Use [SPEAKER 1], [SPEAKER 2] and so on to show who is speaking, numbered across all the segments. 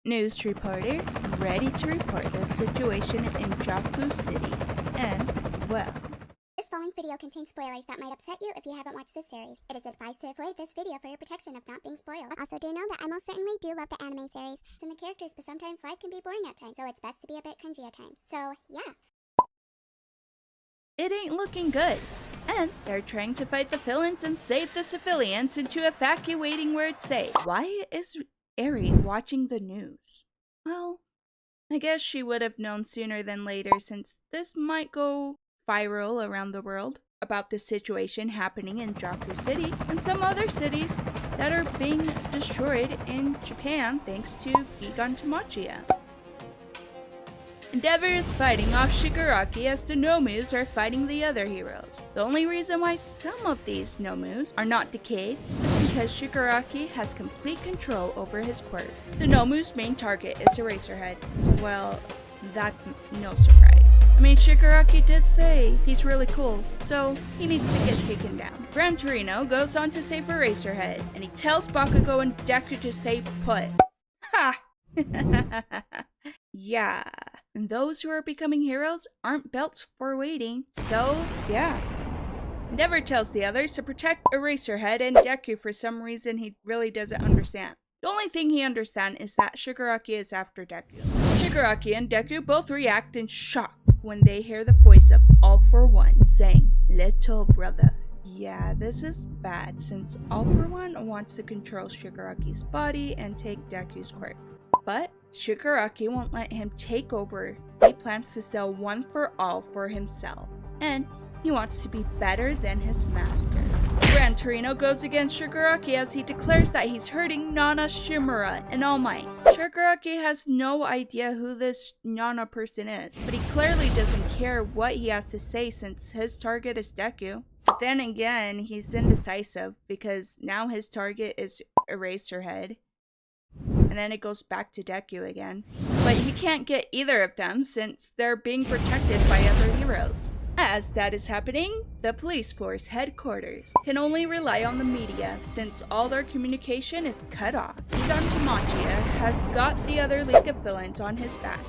[SPEAKER 1] News reporter, ready to report the situation in Jaku City. And, well...
[SPEAKER 2] This following video contains spoilers that might upset you if you haven't watched this series. It is advised to avoid this video for your protection of not being spoiled. Also, do know that I most certainly do love the anime series and the characters, but sometimes life can be boring at times, so it's best to be a bit cringy at times. So, yeah.
[SPEAKER 1] It ain't looking good. And they're trying to fight the villains and save the civilians into evacuating where it's safe. Why is Eri watching the news? Well, I guess she would have known sooner than later, since this might go viral around the world about the situation happening in Jaku City and some other cities that are being destroyed in Japan thanks to Gigan Tamashia. Endeavor is fighting off Shigaraki as the Nomus are fighting the other heroes. The only reason why some of these Nomus are not decayed is because Shigaraki has complete control over his quirk. The Nomu's main target is Eraserhead. Well, that's no surprise. I mean, Shigaraki did say he's really cool, so he needs to get taken down. Gran Torino goes on to save Eraserhead, and he tells Bakugo and Deku to stay put. Ha! Yeah. And those who are becoming heroes aren't built for waiting. So, yeah. Endeavor tells the others to protect Eraserhead and Deku for some reason he really doesn't understand. The only thing he understands is that Shigaraki is after Deku. Shigaraki and Deku both react in shock when they hear the voice of All For One saying, "Little brother." Yeah, this is bad since All For One wants to control Shigaraki's body and take Deku's quirk. But Shigaraki won't let him take over. He plans to sell One For All for himself. And he wants to be better than his master. Gran Torino goes against Shigaraki as he declares that he's hurting Nana, Shimura, and All Might. Shigaraki has no idea who this Nana person is, but he clearly doesn't care what he has to say since his target is Deku. But then again, he's indecisive because now his target is Eraserhead. And then it goes back to Deku again. But he can't get either of them since they're being protected by other heroes. As that is happening, the police force headquarters can only rely on the media since all their communication is cut off. Gigan Tamashia has got the other League of Villains on his back.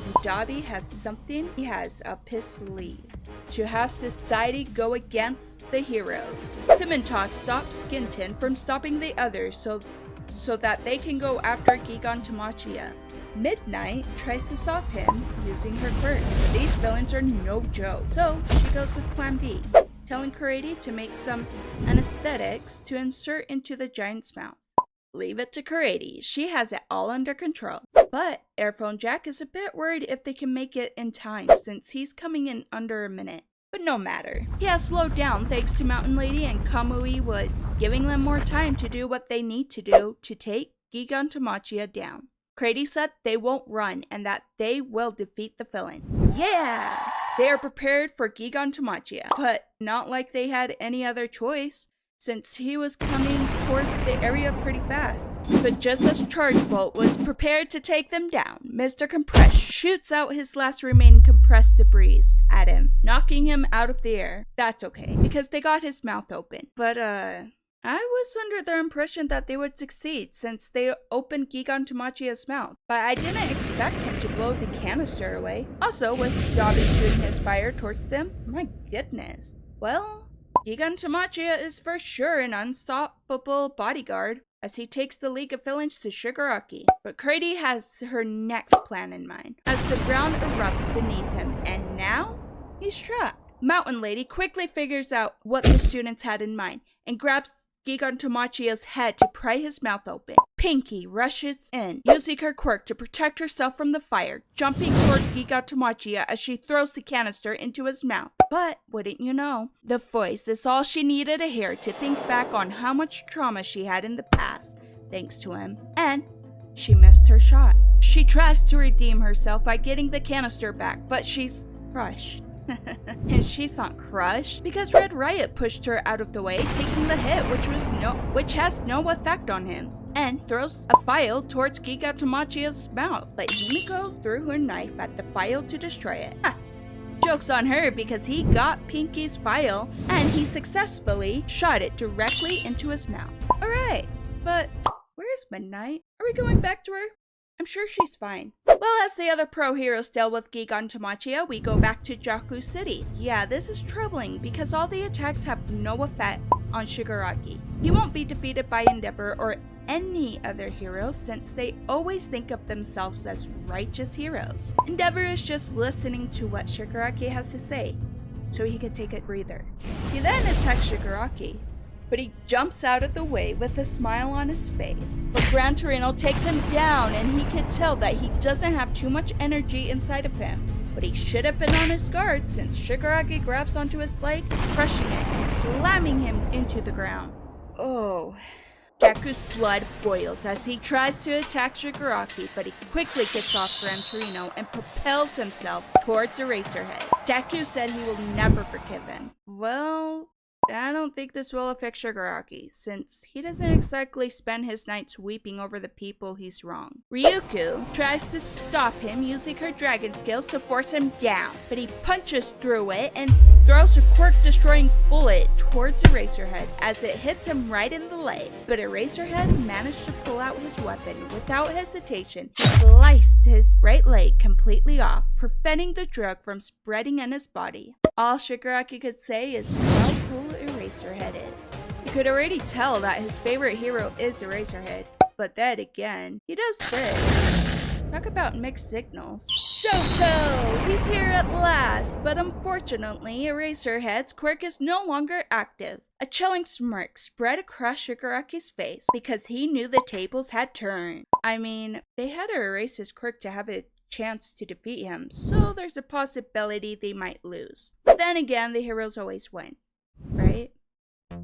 [SPEAKER 1] And Dabi has something he has up his sleeve. To have society go against the heroes. Simmental stops Ginton from stopping the others so that they can go after Gigan Tamashia. Midnight tries to stop him using her quirk. These villains are no joke, so she goes with plan B, telling Kuredi to make some anesthetics to insert into the giant's mouth. Leave it to Kuredi, she has it all under control. But Airphone Jack is a bit worried if they can make it in time since he's coming in under a minute. But no matter. He has slowed down thanks to Mountain Lady and Kamui Woods, giving them more time to do what they need to do to take Gigan Tamashia down. Kuredi said they won't run and that they will defeat the villains. Yeah! They are prepared for Gigan Tamashia, but not like they had any other choice, since he was coming towards the area pretty fast. But just as Charge Bolt was prepared to take them down, Mr. Compress shoots out his last remaining compressed debris at him, knocking him out of the air. That's okay, because they got his mouth open. But I was under the impression that they would succeed since they opened Gigan Tamashia's mouth, but I didn't expect him to blow the canister away. Also, with Dabi shooting his fire towards them, my goodness. Well, Gigan Tamashia is for sure an unstoppable bodyguard as he takes the League of Villains to Shigaraki. But Kuredi has her next plan in mind as the ground erupts beneath him, and now he's trapped. Mountain Lady quickly figures out what the students had in mind and grabs Gigan Tamashia's head to pry his mouth open. Pinky rushes in, using her quirk to protect herself from the fire, jumping toward Gigan Tamashia as she throws the canister into his mouth. But, wouldn't you know, the voice is all she needed to hear to think back on how much trauma she had in the past, thanks to him. And she missed her shot. She tries to redeem herself by getting the canister back, but she's crushed. And she's not crushed because Red Riot pushed her out of the way, taking the hit, which has no effect on him, and throws a file towards Gigan Tamashia's mouth. But Himiko threw her knife at the file to destroy it. Joke's on her because he got Pinky's file and he successfully shot it directly into his mouth. Alright, but where's Midnight? Are we going back to her? I'm sure she's fine. Well, as the other pro heroes deal with Gigan Tamachia, we go back to Jakku City. Yeah, this is troubling because all the attacks have no effect on Shigaraki. He won't be defeated by Endeavor or any other heroes since they always think of themselves as righteous heroes. Endeavor is just listening to what Shigaraki has to say, so he can take a breather. He then attacks Shigaraki, but he jumps out of the way with a smile on his face. But Gran Torino takes him down and he can tell that he doesn't have too much energy inside of him. But he should have been on his guard since Shigaraki grabs onto his leg, crushing it and slamming him into the ground. Oh. Deku's blood boils as he tries to attack Shigaraki, but he quickly gets off Gran Torino and propels himself towards Eraserhead. Deku said he will never forgive him. Well, I don't think this will affect Shigaraki, since he doesn't exactly spend his nights weeping over the people he's wronged. Ryuko tries to stop him using her dragon skills to force him down, but he punches through it and throws a quirk-destroying bullet towards Eraserhead as it hits him right in the leg. But Eraserhead managed to pull out his weapon without hesitation, sliced his right leg completely off, preventing the drug from spreading in his body. All Shigaraki could say is how cool Eraserhead is. You could already tell that his favorite hero is Eraserhead, but then again, he does this. Talk about mixed signals. Shoto! He's here at last, but unfortunately, Eraserhead's quirk is no longer active. A chilling smirk spread across Shigaraki's face because he knew the tables had turned. I mean, they had to erase his quirk to have a chance to defeat him, so there's a possibility they might lose. But then again, the heroes always win, right?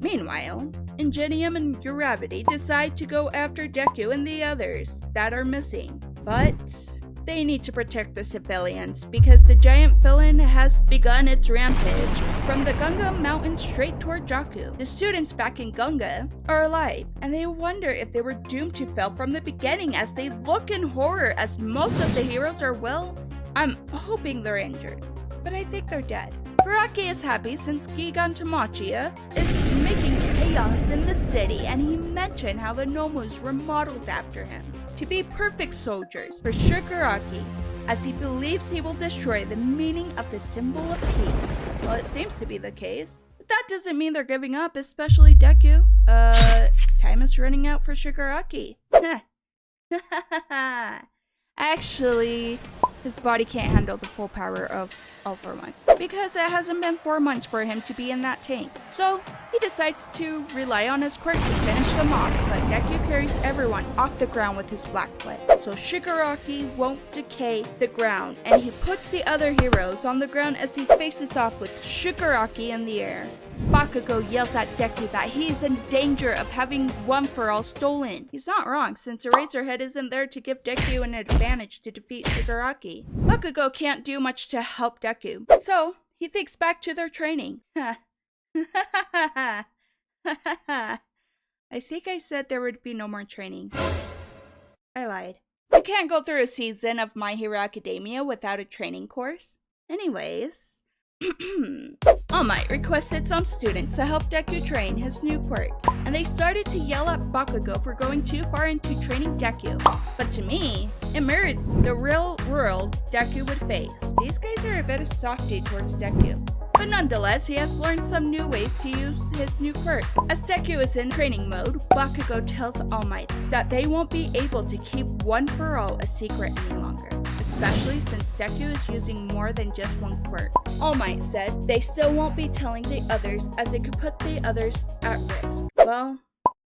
[SPEAKER 1] Meanwhile, Ingenium and Gravity decide to go after Deku and the others that are missing, but they need to protect the civilians because the giant villain has begun its rampage from the Gunga Mountain straight toward Jakku. The students back in Gunga are alive, and they wonder if they were doomed to fail from the beginning as they look in horror as most of the heroes are, well, I'm hoping they're injured, but I think they're dead. Kuraki is happy since Gigan Tamachia is making chaos in the city, and he mentioned how the Nomus were modeled after him to be perfect soldiers for Shigaraki, as he believes he will destroy the meaning of the symbol of peace. Well, it seems to be the case, but that doesn't mean they're giving up, especially Deku. Time is running out for Shigaraki. Actually, his body can't handle the full power of All For One because it hasn't been 4 months for him to be in that tank. So he decides to rely on his quirk to finish them off, but Deku carries everyone off the ground with his black foot, so Shigaraki won't decay the ground, and he puts the other heroes on the ground as he faces off with Shigaraki in the air. Bakugo yells at Deku that he's in danger of having One For All stolen. He's not wrong, since Eraserhead isn't there to give Deku an advantage to defeat Shigaraki. Bakugo can't do much to help Deku, so he thinks back to their training. I think I said there would be no more training. I lied. You can't go through a season of My Hero Academia without a training course. Anyways, All Might requested some students to help Deku train his new quirk, and they started to yell at Bakugo for going too far into training Deku. But to me, it mirrored the real world Deku would face. These guys are a bit softy towards Deku. But nonetheless, he has learned some new ways to use his new quirk. As Deku is in training mode, Bakugo tells All Might that they won't be able to keep One For All a secret any longer, especially since Deku is using more than just one quirk. All Might said they still won't be telling the others as it could put the others at risk. Well,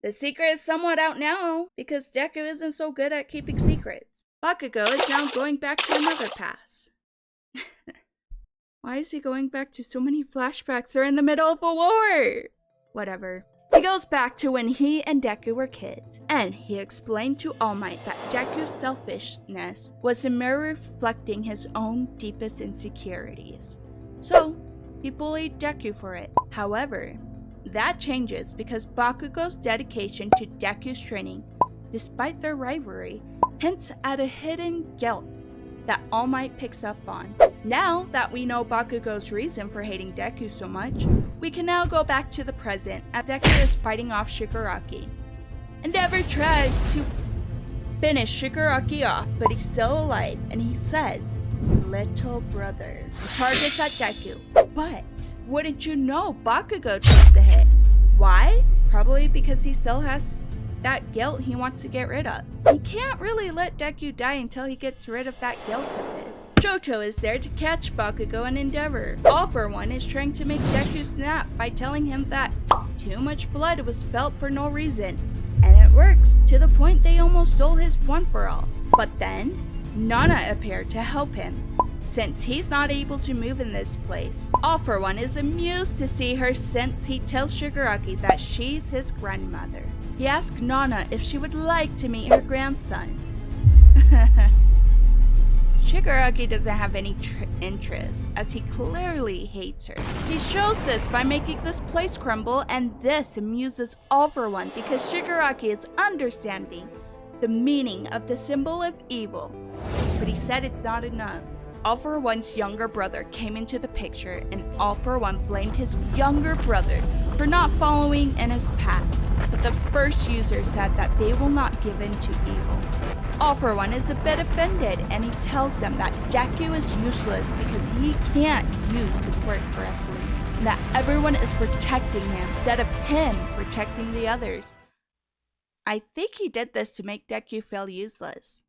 [SPEAKER 1] the secret is somewhat out now because Deku isn't so good at keeping secrets. Bakugo is now going back to another past. Why is he going back to so many flashbacks? They're in the middle of a war! Whatever. He goes back to when he and Deku were kids, and he explained to All Might that Deku's selfishness was a mirror reflecting his own deepest insecurities. So, he bullied Deku for it. However, that changes because Bakugo's dedication to Deku's training, despite their rivalry, hints at a hidden guilt that All Might picks up on. Now that we know Bakugo's reason for hating Deku so much, we can now go back to the present as Deku is fighting off Shigaraki. Endeavor tries to finish Shigaraki off, but he's still alive, and he says, "Little brother." He targets at Deku. But wouldn't you know, Bakugo tries to hit. Why? Probably because he still has that guilt he wants to get rid of. He can't really let Deku die until he gets rid of that guilt of his. Chocho is there to catch Bakugo and Endeavor. All for One is trying to make Deku snap by telling him that too much blood was spilt for no reason. And it works, to the point they almost stole his One for All. But then, Nana appeared to help him. Since he's not able to move in this place, All for One is amused to see her since he tells Shigaraki that she's his grandmother. He asks Nana if she would like to meet her grandson. Shigaraki doesn't have any interest, as he clearly hates her. He shows this by making this place crumble, and this amuses All for One because Shigaraki is understanding the meaning of the symbol of evil. But he said it's not enough. All for One's younger brother came into the picture, and All for One blamed his younger brother for not following in his path. But the first user said that they will not give in to evil. All for One is a bit offended, and he tells them that Deku is useless because he can't use the quirk correctly, and that everyone is protecting him instead of him protecting the others. I think he did this to make Deku feel useless.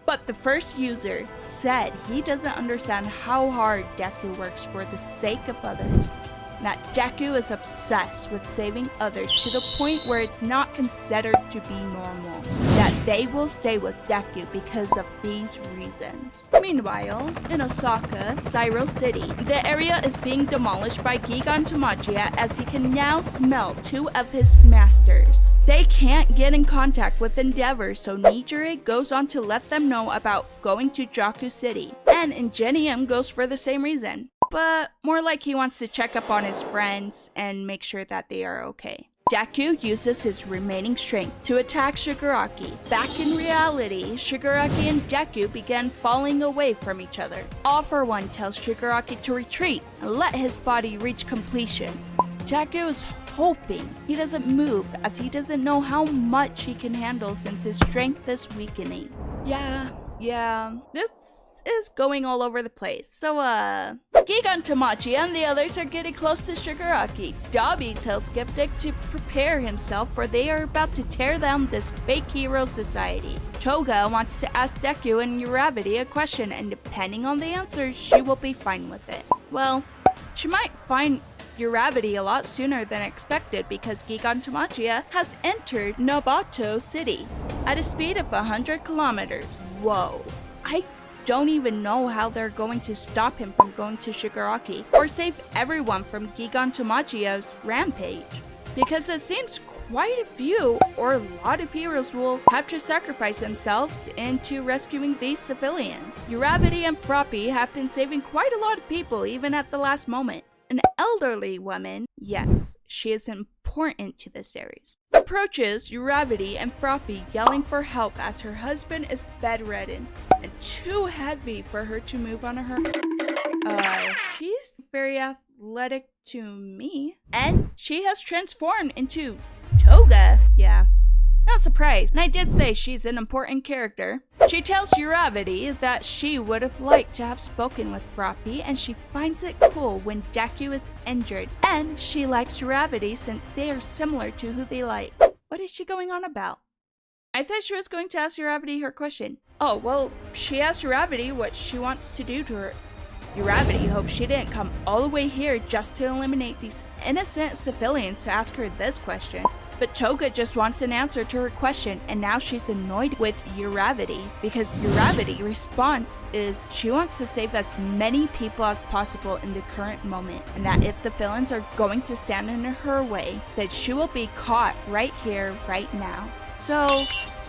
[SPEAKER 1] But the first user said he doesn't understand how hard Deku works for the sake of others, and that Deku is obsessed with saving others to the point where it's not considered to be normal, that they will stay with Deku because of these reasons. Meanwhile, in Osaka, Sairo City, the area is being demolished by Gigan Tamachiya as he can now smell two of his masters. They can't get in contact with Endeavor, so Nijire goes on to let them know about going to Jaku City, and Ingenium goes for the same reason, but more like he wants to check up on his friends and make sure that they are okay. Deku uses his remaining strength to attack Shigaraki. Back in reality, Shigaraki and Deku began falling away from each other. All for One tells Shigaraki to retreat and let his body reach completion. Deku is hoping he doesn't move, as he doesn't know how much he can handle since his strength is weakening. Yeah, this is going all over the place. So, Gigan Tamachi and the others are getting close to Shigaraki. Dabi tells Skeptic to prepare himself, for they are about to tear down this fake hero society. Toga wants to ask Deku and Uravity a question, and depending on the answer, she will be fine with it. Well, she might find Uravity a lot sooner than expected because Gigan Tamachiya has entered Nobato City at a speed of 100 kilometers. Whoa. I don't even know how they're going to stop him from going to Shigaraki or save everyone from Gigan Tamachiya's rampage, because it seems quite a few or a lot of heroes will have to sacrifice themselves into rescuing these civilians. Uravity and Froppy have been saving quite a lot of people even at the last moment. An elderly woman, yes, she is important to the series, approaches Uravity and Froppy yelling for help as her husband is bedridden and too heavy for her to move on her. She's very athletic to me. And she has transformed into Toga. Yeah, not surprised. And I did say she's an important character. She tells Uravity that she would have liked to have spoken with Froppy, and she finds it cool when Deku is injured. And she likes Uravity since they are similar to who they like. What is she going on about? I thought she was going to ask Uravity her question. Oh, well, she asked Uravity what she wants to do to her. Uravity hopes she didn't come all the way here just to eliminate these innocent civilians to ask her this question. But Toga just wants an answer to her question, and now she's annoyed with Uravity because Uravity's response is she wants to save as many people as possible in the current moment, and that if the villains are going to stand in her way, that she will be caught right here, right now. So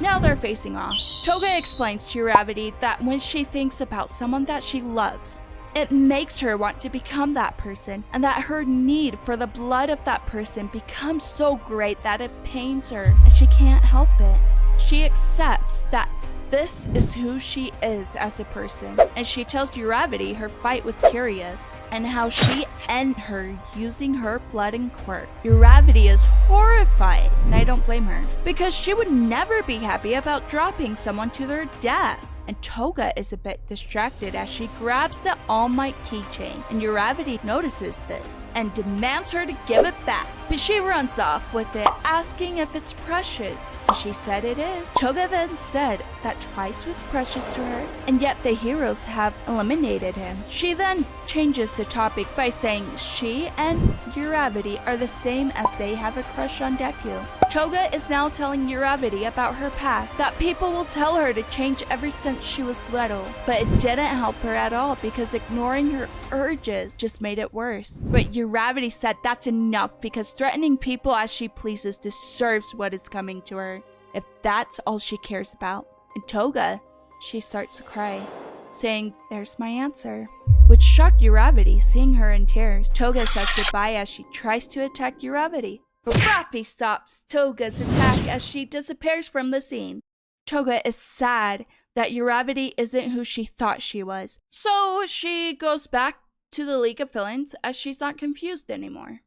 [SPEAKER 1] now they're facing off. Toga explains to Uravity that when she thinks about someone that she loves, it makes her want to become that person, and that her need for the blood of that person becomes so great that it pains her, and she can't help it. She accepts that This is who she is as a person, and she tells Uravity her fight with Curious and how she ended her using her blood and quirk. Uravity is horrified, and I don't blame her, because she would never be happy about dropping someone to their death. And Toga is a bit distracted as she grabs the All Might keychain, and Uravity notices this and demands her to give it back. But she runs off with it, asking if it's precious. And she said it is. Toga then said that Twice was precious to her, and yet the heroes have eliminated him. She then changes the topic by saying she and Uravity are the same as they have a crush on Deku. Toga is now telling Uravity about her path, that people will tell her to change ever since she was little. But it didn't help her at all because ignoring her urges just made it worse. But Uravity said that's enough because threatening people as she pleases deserves what is coming to her, if that's all she cares about. And Toga, she starts to cry, saying, "There's my answer," which shocked Uravity, seeing her in tears. Toga says goodbye as she tries to attack Uravity. But Rappy stops Toga's attack as she disappears from the scene. Toga is sad that Uravity isn't who she thought she was, so she goes back to the League of Villains as she's not confused anymore.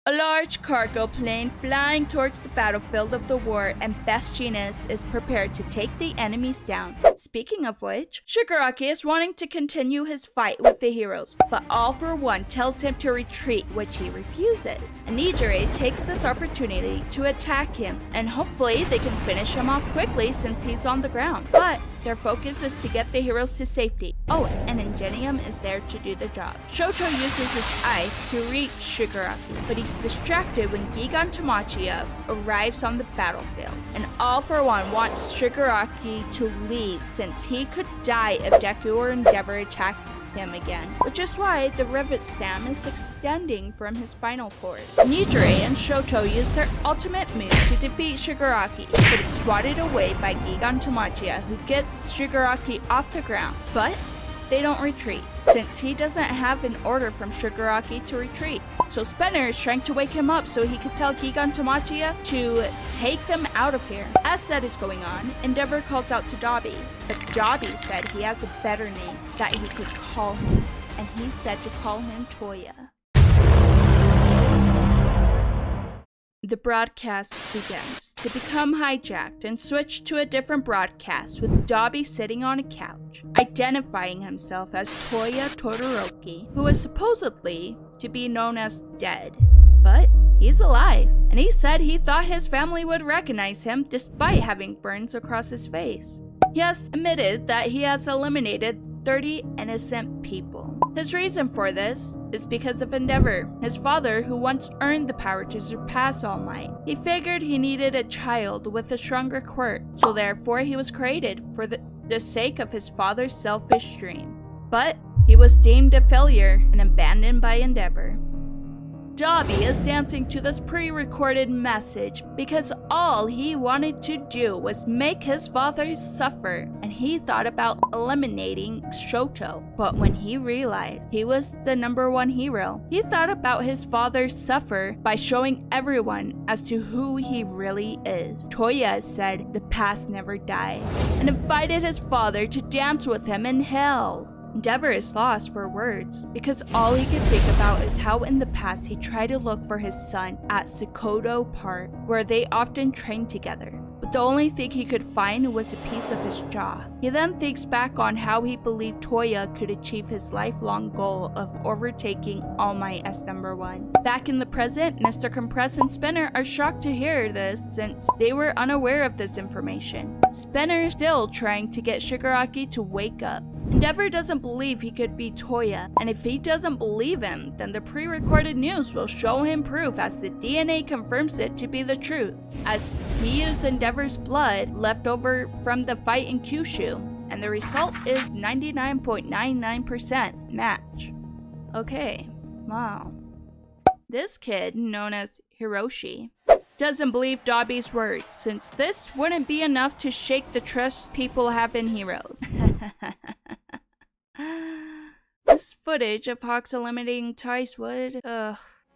[SPEAKER 1] A large cargo plane flying towards the battlefield of the war, and Best Genius is prepared to take the enemies down. Speaking of which, Shigaraki is wanting to continue his fight with the heroes, but All For One tells him to retreat, which he refuses. And Nijire takes this opportunity to attack him, and hopefully they can finish him off quickly since he's on the ground. But their focus is to get the heroes to safety. Oh, and Ingenium is there to do the job. Shoto uses his eyes to reach Shigaraki, but he's distracted when Gigan Tamachia arrives on the battlefield. And All For One wants Shigaraki to leave since he could die if Deku or Endeavor attacked him again, which is why the rivet stem is extending from his spinal cord. Nijire and Shoto use their ultimate move to defeat Shigaraki, but it's swatted away by Gigan Tamachia, who gets Shigaraki off the ground. But they don't retreat, since he doesn't have an order from Shigaraki to retreat. So Spinner is trying to wake him up so he could tell Gigan Tamachia to take them out of here. As that is going on, Endeavor calls out to Dobby, but Dobby said he has a better name that he could call him, and he said to call him Toya. The broadcast begins to become hijacked and switched to a different broadcast with Dobby sitting on a couch, identifying himself as Toya Todoroki, who is supposedly to be known as dead. But he's alive, and he said he thought his family would recognize him despite having burns across his face. He has admitted that he has eliminated 30 innocent people. His reason for this is because of Endeavor, his father who once earned the power to surpass All Might. He figured he needed a child with a stronger quirk, so therefore he was created for the sake of his father's selfish dream. But he was deemed a failure and abandoned by Endeavor. Dobby is dancing to this pre-recorded message because all he wanted to do was make his father suffer, and he thought about eliminating Shoto. But when he realized he was the #1 hero, he thought about his father suffer by showing everyone as to who he really is. Toya said the past never dies, and invited his father to dance with him in hell. Endeavor is lost for words because all he could think about is how in the past he tried to look for his son at Sokoto Park, where they often trained together. But the only thing he could find was a piece of his jaw. He then thinks back on how he believed Toya could achieve his lifelong goal of overtaking All Might as #1. Back in the present, Mr. Compress and Spinner are shocked to hear this since they were unaware of this information. Spinner is still trying to get Shigaraki to wake up. Endeavor doesn't believe he could be Toya, and if he doesn't believe him, then the pre-recorded news will show him proof as the DNA confirms it to be the truth, as he used Endeavor's blood left over from the fight in Kyushu, and the result is 99.99% match. Okay, wow. This kid, known as Hiroshi, doesn't believe Dobby's words, since this wouldn't be enough to shake the trust people have in heroes. This footage of Hawks eliminating Tice would,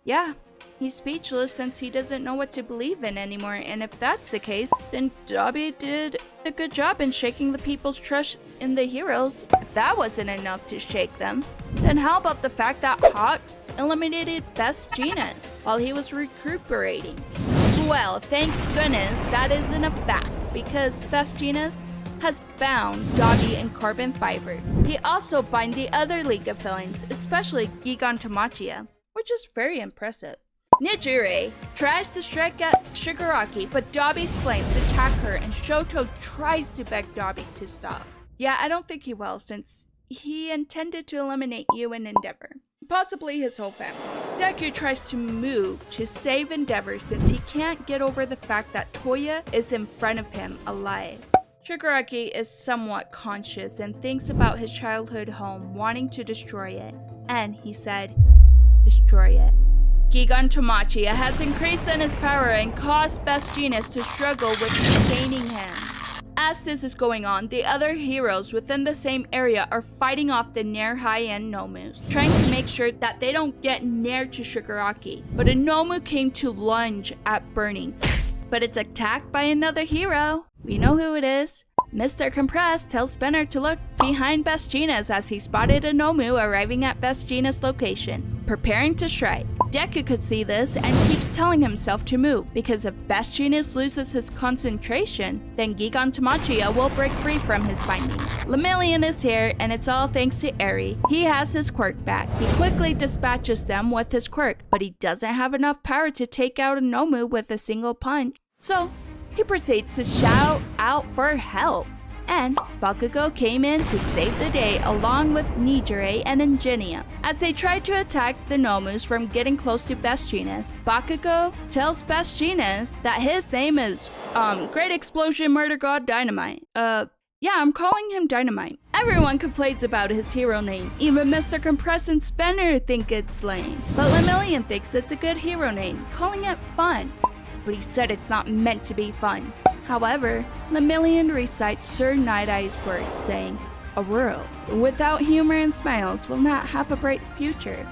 [SPEAKER 1] Yeah, he's speechless since he doesn't know what to believe in anymore, and if that's the case, then Dobby did a good job in shaking the people's trust in the heroes. If that wasn't enough to shake them, then how about the fact that Hawks eliminated Best Jeanist while he was recuperating? Well, thank goodness that isn't a fact, because Best Jeanist has bound Dobby in carbon fiber. He also bound the other League of Villains, especially Gigantomachia, which is very impressive. Nijire tries to strike at Shigaraki, but Dobby's flames attack her and Shoto tries to beg Dobby to stop. Yeah, I don't think he will, since he intended to eliminate you and Endeavor. Possibly his whole family. Deku tries to move to save Endeavor since he can't get over the fact that Toya is in front of him alive. Shigaraki is somewhat conscious and thinks about his childhood home, wanting to destroy it. And he said, destroy it. Gigantomachia has increased in his power and caused Best Jeanist to struggle with containing him. As this is going on, the other heroes within the same area are fighting off the near high-end Nomus, trying to make sure that they don't get near to Shigaraki. But a Nomu came to lunge at Burning, but it's attacked by another hero. We know who it is. Mr. Compressed tells Spinner to look behind Best Jeanist as he spotted a Nomu arriving at Best Jeanist's location, preparing to strike. Deku could see this and keeps telling himself to move, because if Best Jeanist loses his concentration, then Gigantomachia will break free from his bindings. Lemillion is here, and it's all thanks to Eri. He has his quirk back. He quickly dispatches them with his quirk, but he doesn't have enough power to take out a Nomu with a single punch. So he proceeds to shout out for help, and Bakugo came in to save the day along with Nijire and Ingenia. As they tried to attack the Nomus from getting close to Best Jeanist, Bakugo tells Best Jeanist that his name is, Great Explosion Murder God Dynamite. Yeah, I'm calling him Dynamite. Everyone complains about his hero name. Even Mr. Compress and Spinner think it's lame. But Lemillion thinks it's a good hero name, calling it fun. But he said it's not meant to be fun. However, Lemillion recites Sir Night-Eye's words, saying, a world without humor and smiles will not have a bright future.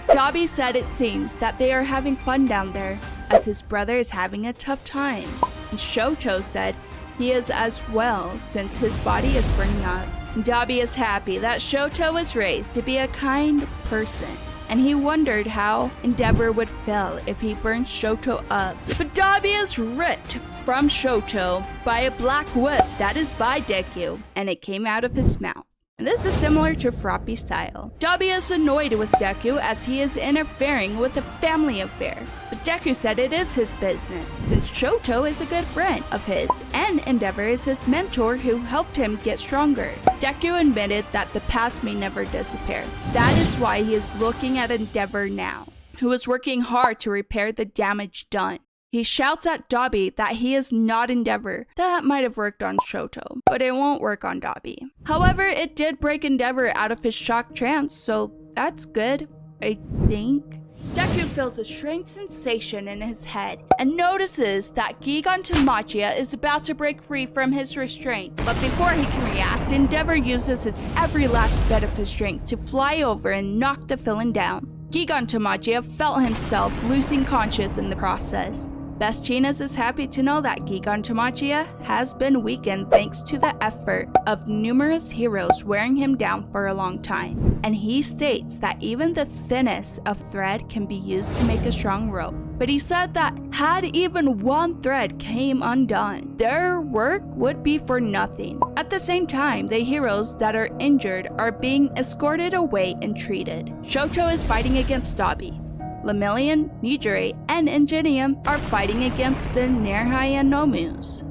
[SPEAKER 1] Dobby said it seems that they are having fun down there, as his brother is having a tough time. And Shoto said he is as well, since his body is burning up. Dobby is happy that Shoto was raised to be a kind person, and he wondered how Endeavor would feel if he burned Shoto up. But Dobby is ripped from Shoto by a black whip that is by Deku, and it came out of his mouth. And this is similar to Froppy's style. Dobby is annoyed with Deku as he is interfering with a family affair. But Deku said it is his business, since Shoto is a good friend of his, and Endeavor is his mentor who helped him get stronger. Deku admitted that the past may never disappear. That is why he is looking at Endeavor now, who is working hard to repair the damage done. He shouts at Dobby that he is not Endeavor. That might have worked on Shoto, but it won't work on Dobby. However, it did break Endeavor out of his shock trance, so that's good, I think. Deku feels a strange sensation in his head and notices that Gigantomachia is about to break free from his restraint. But before he can react, Endeavor uses his every last bit of his strength to fly over and knock the villain down. Gigantomachia felt himself losing conscience in the process. Best Jeanist is happy to know that Gigantomachia has been weakened thanks to the effort of numerous heroes wearing him down for a long time. And he states that even the thinnest of thread can be used to make a strong rope. But he said that had even one thread came undone, their work would be for nothing. At the same time, the heroes that are injured are being escorted away and treated. Shoto is fighting against Dobby. Lemillion, Nijire, and Ingenium are fighting against the near-high-end Nomus.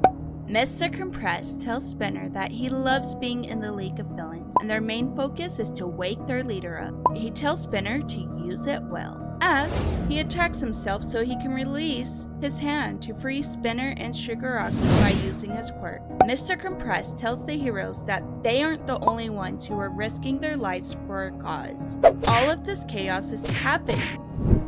[SPEAKER 1] Mr. Compress tells Spinner that he loves being in the League of Villains, and their main focus is to wake their leader up. He tells Spinner to use it well, as he attacks himself so he can release his hand to free Spinner and Shigaraki by using his quirk. Mr. Compress tells the heroes that they aren't the only ones who are risking their lives for a cause. All of this chaos is happening.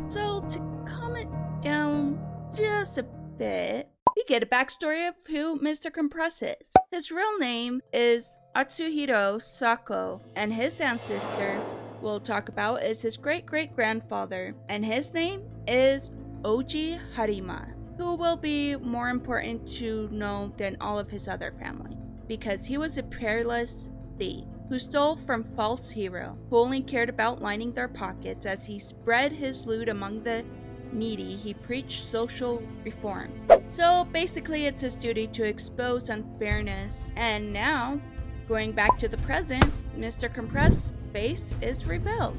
[SPEAKER 1] So, to calm it down just a bit, we get a backstory of who Mr. Compress is. His real name is Atsuhiro Sako, and his ancestor we'll talk about is his great-great-grandfather, and his name is Oji Harima, who will be more important to know than all of his other family, because he was a peerless thief who stole from false hero, who only cared about lining their pockets. As he spread his loot among the needy, he preached social reform. So basically it's his duty to expose unfairness. And now, going back to the present, Mr. Compress' face is revealed.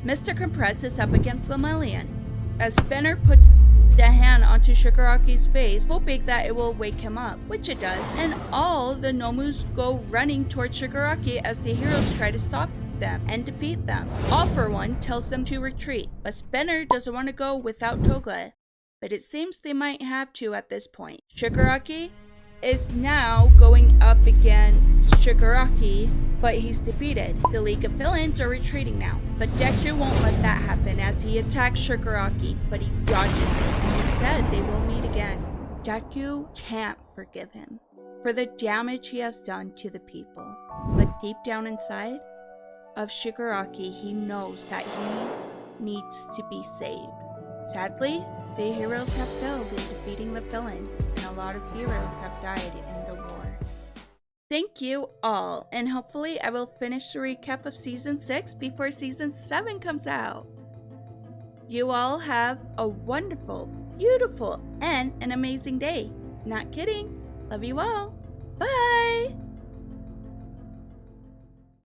[SPEAKER 1] Mr. Compress is up against Lemillion, as Spinner puts the hand onto Shigaraki's face, hoping that it will wake him up, which it does, and all the Nomus go running towards Shigaraki as the heroes try to stop them and defeat them. All for One tells them to retreat, but Spinner doesn't want to go without Toga, but it seems they might have to at this point. Shigaraki is now going up against Shigaraki, but he's defeated. The League of Villains are retreating now, but Deku won't let that happen as he attacks Shigaraki, but he dodges it. He said they will meet again. Deku can't forgive him for the damage he has done to the people, but deep down inside of Shigaraki, he knows that he needs to be saved. Sadly, the heroes have failed in defeating the villains, and a lot of heroes have died in the war. Thank you all, and hopefully I will finish the recap of Season 6 before Season 7 comes out. You all have a wonderful, beautiful, and an amazing day. Not kidding. Love you all. Bye!